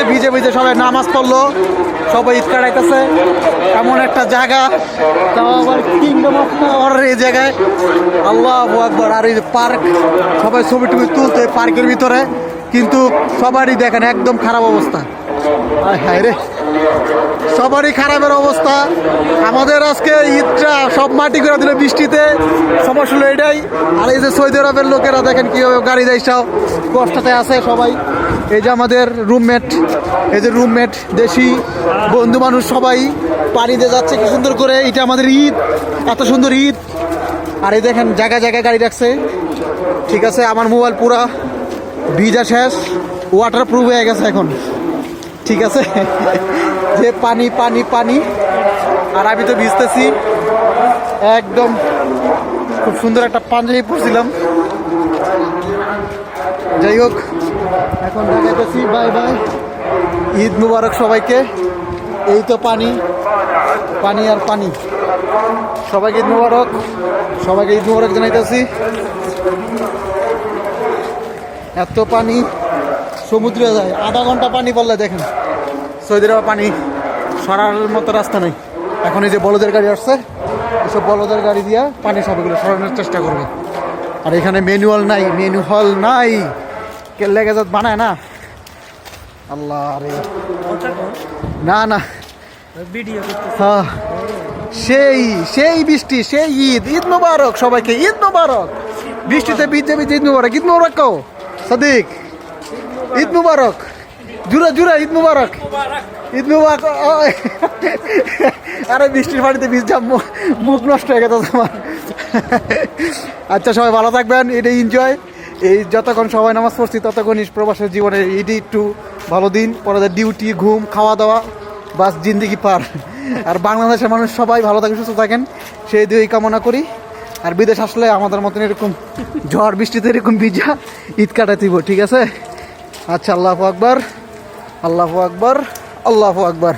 ভিজে ভিজে সবাই নামাজ পড়লো, সবাই ঈদ কাটাইতেছে। এমন একটা জায়গা, তাও আবার কিংডম অফ পাওয়ার এই জায়গায়। আল্লাহু আকবার। আর এই যে পার্ক, সবাই ছবি টবি তুলতে পার্কের ভিতরে, কিন্তু সবারই দেখেন একদম খারাপ অবস্থা। হায় রে, সবারই খারাপের অবস্থা। আমাদের আজকে ঈদটা সব মাটি করে দিল বৃষ্টিতে, সমস্যা হলো এটাই। আর এই যে সৌদি আরবের লোকেরা দেখেন কীভাবে গাড়ি যাইসাও কষ্টতে আছে সবাই। এই যে আমাদের রুমমেট, এই যে রুমমেট দেশি বন্ধু মানুষ সবাই পানিতে যাচ্ছে কি সুন্দর করে। এটা আমাদের ঈদ, এত সুন্দর ঈদ। আর এই দেখেন জায়গায় জায়গায় গাড়ি রাখছে। ঠিক আছে, আমার মোবাইল পুরা ভিজা শেষ, ওয়াটার প্রুফ হয়ে গেছে এখন। ঠিক আছে, যে পানি পানি পানি, আর আমি তো ভিজতেছি একদম। খুব সুন্দর একটা পাঞ্জাবি পরছিলাম। যাই হোক, এখন দেখাইতেছি বাই বাই। ঈদ মুবারক সবাইকে। এই তো পানি পানি আর পানি। সবাইকে ঈদ মুবারক, সবাইকে ঈদ মুবারক জানাইতেছি। এত পানি, সমুদ্রে যায় আধা ঘন্টা পানি পড়লে দেখেন সৌদি আরবে পানি সরার মতো রাস্তা নেই। এখন এই যে বলদের গাড়ি আসছে, এসব বলদের গাড়ি দিয়ে পানি সবগুলো সরানোর চেষ্টা করবে। আর এখানে ম্যানুয়াল নাই, ম্যানুয়াল নাই, কে লেগে যাত বানায় না। আল্লাহ রে, না না, হ্যাঁ, সেই সেই বৃষ্টি, সেই ঈদ। ঈদ মুবারক সবাইকে, ঈদ মুবারক। বৃষ্টিতে ভিজে ভিজে ঈদ মুবারক, ঈদ মুবারক কও সাদিক, ঈদ মুবারক। জুড়ে জুড়ে ঈদ মুবারক, ঈদ মুবারক। আরে বৃষ্টির পানিতে ভিজ যা, মুখ নষ্ট হয়ে গেছে তোমার। আচ্ছা, সবাই ভালো থাকবেন, এটাই এনজয়। এই যতক্ষণ সবাই নামাজ পড়ছি ততক্ষণ প্রবাসের জীবনে এটাই একটু ভালো দিন। পরে ডিউটি, ঘুম, খাওয়া দাওয়া, বাস জিন্দিগি পার। আর বাংলাদেশের মানুষ সবাই ভালো থাকেন, সুস্থ থাকেন, সেই দুই কামনা করি। আর বিদেশ আসলে আমাদের মতন এরকম ঝড় বৃষ্টিতে এরকম ভিজা ঈদ কাটাতে দিব। ঠিক আছে, আচ্ছা, আল্লাহু আকবার, আল্লাহু আকবার, আল্লাহু আকবার।